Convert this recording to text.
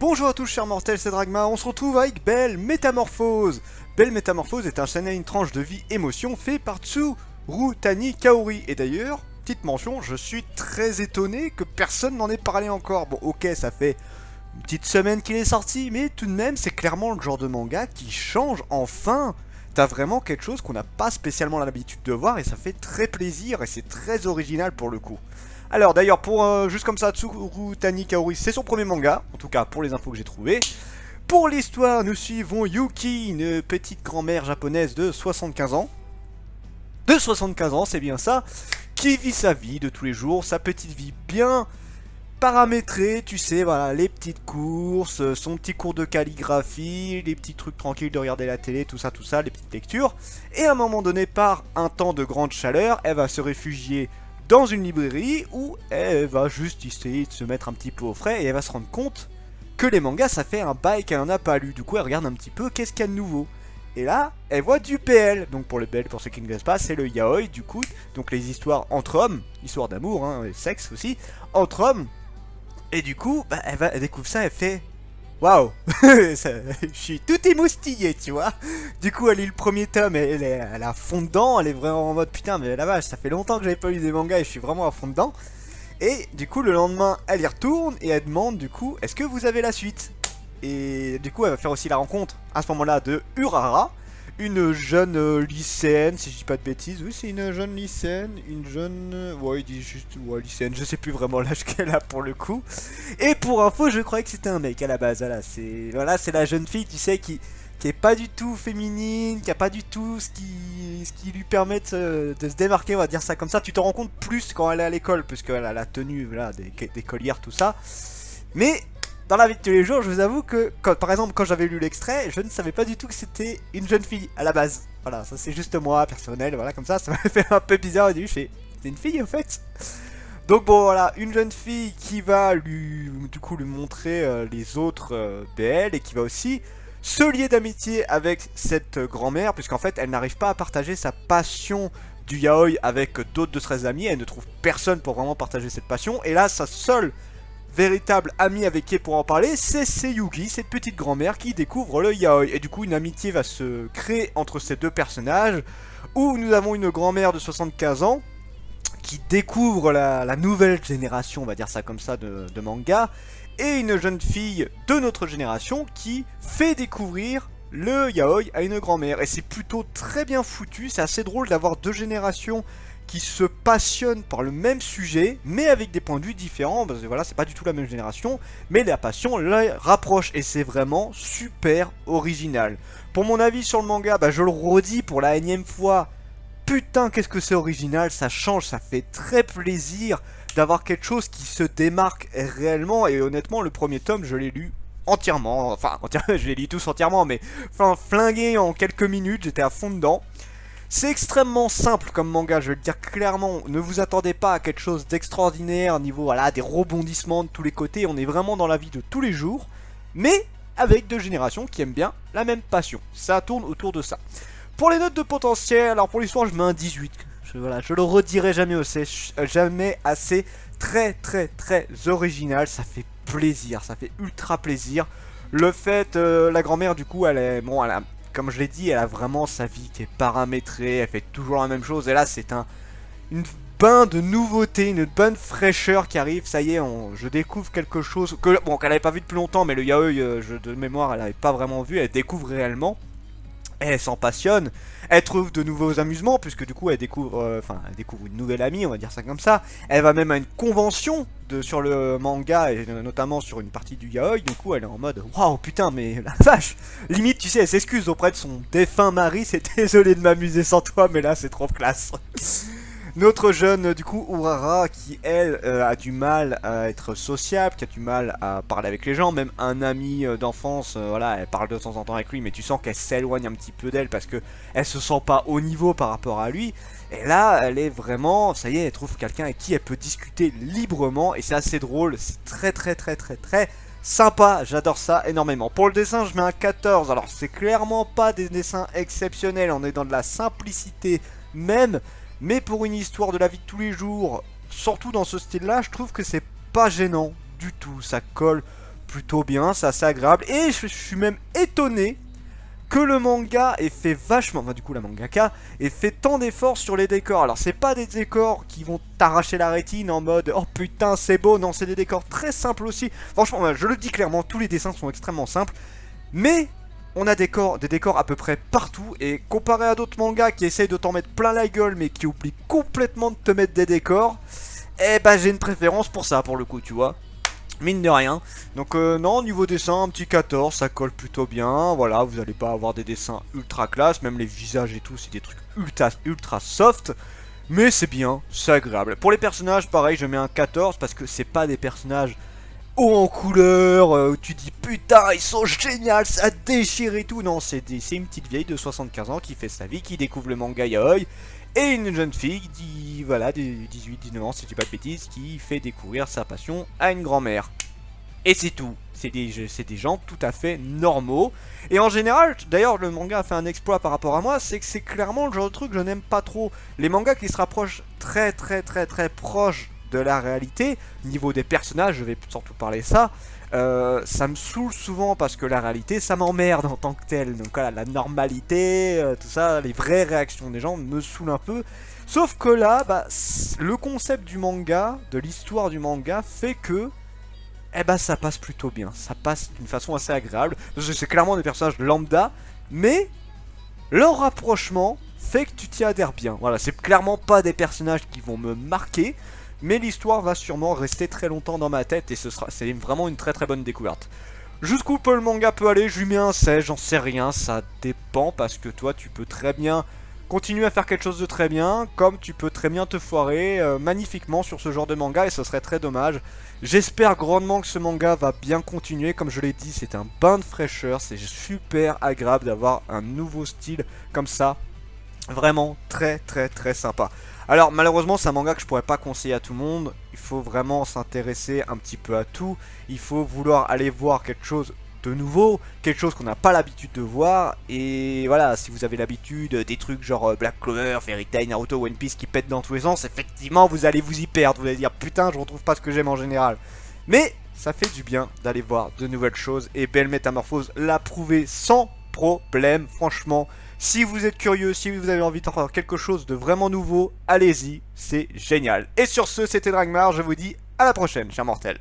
Bonjour à tous chers mortels, c'est Dragma, on se retrouve avec Belle Métamorphose. Belle Métamorphose est un shonen tranche de vie émotion fait par Tsurutani Kaori. Et d'ailleurs, petite mention, je suis très étonné que personne n'en ait parlé encore. Bon ok, ça fait une petite semaine qu'il est sorti, mais tout de même c'est clairement le genre de manga qui change enfin. T'as vraiment quelque chose qu'on n'a pas spécialement l'habitude de voir et ça fait très plaisir et c'est très original pour le coup. Alors d'ailleurs, pour juste comme ça, Tsurutani Kaori, c'est son premier manga, en tout cas pour les infos que j'ai trouvées. Pour l'histoire, nous suivons Yuki, une petite grand-mère japonaise de 75 ans. De 75 ans, c'est bien ça, qui vit sa vie de tous les jours, sa petite vie bien paramétrée, tu sais, voilà, les petites courses, son petit cours de calligraphie, les petits trucs tranquilles de regarder la télé, tout ça, les petites lectures. Et à un moment donné, par un temps de grande chaleur, elle va se réfugier dans une librairie où elle va juste essayer de se mettre un petit peu au frais et elle va se rendre compte que les mangas ça fait un bail qu'elle en a pas lu. Du coup elle regarde un petit peu qu'est-ce qu'il y a de nouveau. Et là elle voit du PL. Donc pour le PL, pour ceux qui ne connaissent pas, c'est le yaoi du coup. Donc les histoires entre hommes, histoires d'amour, hein, et sexe aussi, entre hommes. Et du coup bah, elle découvre ça, elle fait waouh, je suis tout émoustillé, tu vois. Du coup, elle lit le premier tome, elle est à fond dedans, elle est vraiment en mode putain, mais la vache, ça fait longtemps que j'avais pas lu des mangas et je suis vraiment à fond dedans. Et du coup, le lendemain, elle y retourne et elle demande du coup, est-ce que vous avez la suite? Et du coup, elle va faire aussi la rencontre à ce moment-là de Urara, une jeune lycéenne, si je dis pas de bêtises. Oui, c'est une jeune lycéenne, ouais, il dit juste, ouais, lycéenne, je sais plus vraiment l'âge qu'elle a pour le coup. Et pour info, je croyais que c'était un mec à la base, voilà, c'est la jeune fille, tu sais, qui est pas du tout féminine, qui a pas du tout ce qui lui permet de se démarquer, on va dire ça comme ça. Tu te rends compte plus quand elle est à l'école, puisqu'elle a la tenue, voilà, des collières, tout ça. Mais dans la vie de tous les jours, je vous avoue que, par exemple, quand j'avais lu l'extrait, je ne savais pas du tout que c'était une jeune fille à la base. Voilà, ça c'est juste moi, personnel, voilà, comme ça m'a fait un peu bizarre au début, c'est une fille en fait. Donc bon, voilà, une jeune fille qui va lui montrer les autres BL et qui va aussi se lier d'amitié avec cette grand-mère, puisqu'en fait, elle n'arrive pas à partager sa passion du yaoi avec d'autres de ses amis, elle ne trouve personne pour vraiment partager cette passion, et là, sa seule véritable amie avec qui pour en parler, c'est Seiyuki, cette petite grand-mère qui découvre le yaoi. Et du coup, une amitié va se créer entre ces deux personnages, où nous avons une grand-mère de 75 ans qui découvre la nouvelle génération, on va dire ça comme ça, de manga, et une jeune fille de notre génération qui fait découvrir le yaoi à une grand-mère. Et c'est plutôt très bien foutu, c'est assez drôle d'avoir deux générations qui se passionnent par le même sujet, mais avec des points de vue différents, parce que voilà, c'est pas du tout la même génération, mais la passion les rapproche, et c'est vraiment super original. Pour mon avis sur le manga, bah, je le redis pour la énième fois, putain qu'est-ce que c'est original, ça change, ça fait très plaisir d'avoir quelque chose qui se démarque réellement, et honnêtement, le premier tome, je l'ai lu entièrement, je l'ai lu tous entièrement, mais enfin, flingué en quelques minutes, j'étais à fond dedans. C'est extrêmement simple comme manga, je vais le dire clairement, ne vous attendez pas à quelque chose d'extraordinaire au niveau, voilà, des rebondissements de tous les côtés, on est vraiment dans la vie de tous les jours, mais avec deux générations qui aiment bien la même passion, ça tourne autour de ça. Pour les notes de potentiel, alors pour l'histoire je mets un 18, je le redirai jamais assez, très original, ça fait plaisir, ça fait ultra plaisir. Le fait, la grand-mère du coup, elle est, bon, elle a, comme je l'ai dit, elle a vraiment sa vie qui est paramétrée, elle fait toujours la même chose, et là c'est une bain de nouveauté, une bonne fraîcheur qui arrive, ça y est, je découvre quelque chose, qu'elle n'avait pas vu depuis longtemps, mais le yaoi, de mémoire, elle n'avait pas vraiment vu, elle découvre réellement. Elle s'en passionne, elle trouve de nouveaux amusements, puisque du coup elle découvre, elle découvre une nouvelle amie, on va dire ça comme ça. Elle va même à une convention sur le manga, et notamment sur une partie du yaoi, du coup elle est en mode waouh putain mais la vache. Limite tu sais elle s'excuse auprès de son défunt mari, c'est désolé de m'amuser sans toi mais là c'est trop classe. Notre jeune, du coup, Urara, qui, elle, a du mal à être sociable, qui a du mal à parler avec les gens, même un ami d'enfance, voilà, elle parle de temps en temps avec lui, mais tu sens qu'elle s'éloigne un petit peu d'elle parce que elle se sent pas au niveau par rapport à lui. Et là, elle est vraiment, ça y est, elle trouve quelqu'un avec qui elle peut discuter librement, et c'est assez drôle, c'est très sympa, j'adore ça énormément. Pour le dessin, je mets un 14, alors c'est clairement pas des dessins exceptionnels, on est dans de la simplicité même, mais pour une histoire de la vie de tous les jours, surtout dans ce style-là, je trouve que c'est pas gênant du tout, ça colle plutôt bien, c'est assez agréable, et je suis même étonné que le manga ait fait vachement, enfin du coup la mangaka, ait fait tant d'efforts sur les décors. Alors c'est pas des décors qui vont t'arracher la rétine en mode oh putain c'est beau, non c'est des décors très simples aussi. Franchement je le dis clairement, tous les dessins sont extrêmement simples, mais on a des décors à peu près partout, et comparé à d'autres mangas qui essayent de t'en mettre plein la gueule mais qui oublient complètement de te mettre des décors, eh ben j'ai une préférence pour ça pour le coup tu vois. Mine de rien. Donc non, niveau dessin, un petit 14, ça colle plutôt bien. Voilà, vous n'allez pas avoir des dessins ultra classe, même les visages et tout, c'est des trucs ultra soft. Mais c'est bien, c'est agréable. Pour les personnages, pareil, je mets un 14 parce que c'est pas des personnages haut en couleur, où tu dis putain, ils sont géniaux, ça déchire et tout. Non, c'est une petite vieille de 75 ans qui fait sa vie, qui découvre le manga yaoi. Et une jeune fille, voilà, de 18-19 ans, si je dis pas de bêtises, qui fait découvrir sa passion à une grand-mère. Et c'est tout. C'est des gens tout à fait normaux. Et en général, d'ailleurs, le manga a fait un exploit par rapport à moi, c'est que c'est clairement le genre de truc que je n'aime pas trop. Les mangas qui se rapprochent très proches de la réalité, niveau des personnages, je vais surtout parler ça, ça me saoule souvent parce que la réalité ça m'emmerde en tant que tel. Donc voilà, la normalité, tout ça, les vraies réactions des gens me saoulent un peu. Sauf que là, bah, le concept du manga, de l'histoire du manga, fait que eh ben ça passe plutôt bien. Ça passe d'une façon assez agréable. Parce que c'est clairement des personnages lambda, mais leur rapprochement fait que tu t'y adhères bien. Voilà, c'est clairement pas des personnages qui vont me marquer, mais l'histoire va sûrement rester très longtemps dans ma tête et c'est vraiment une très bonne découverte. Jusqu'où peut le manga peut aller, je lui mets un 16, j'en sais rien, ça dépend parce que toi tu peux très bien continuer à faire quelque chose de très bien, comme tu peux très bien te foirer magnifiquement sur ce genre de manga et ce serait très dommage. J'espère grandement que ce manga va bien continuer, comme je l'ai dit, c'est un bain de fraîcheur, c'est super agréable d'avoir un nouveau style comme ça. Vraiment très sympa. Alors malheureusement c'est un manga que je pourrais pas conseiller à tout le monde. Il faut vraiment s'intéresser un petit peu à tout. Il faut vouloir aller voir quelque chose de nouveau, quelque chose qu'on n'a pas l'habitude de voir. Et voilà, si vous avez l'habitude des trucs genre Black Clover, Fairy Tail, Naruto, One Piece qui pètent dans tous les sens, effectivement vous allez vous y perdre. Vous allez dire putain je retrouve pas ce que j'aime en général. Mais ça fait du bien d'aller voir de nouvelles choses. Et Belle Métamorphose l'a prouvé sans problème, franchement. Si vous êtes curieux, si vous avez envie d'entendre quelque chose de vraiment nouveau, allez-y, c'est génial. Et sur ce, c'était Dragmar, je vous dis à la prochaine, chers mortels.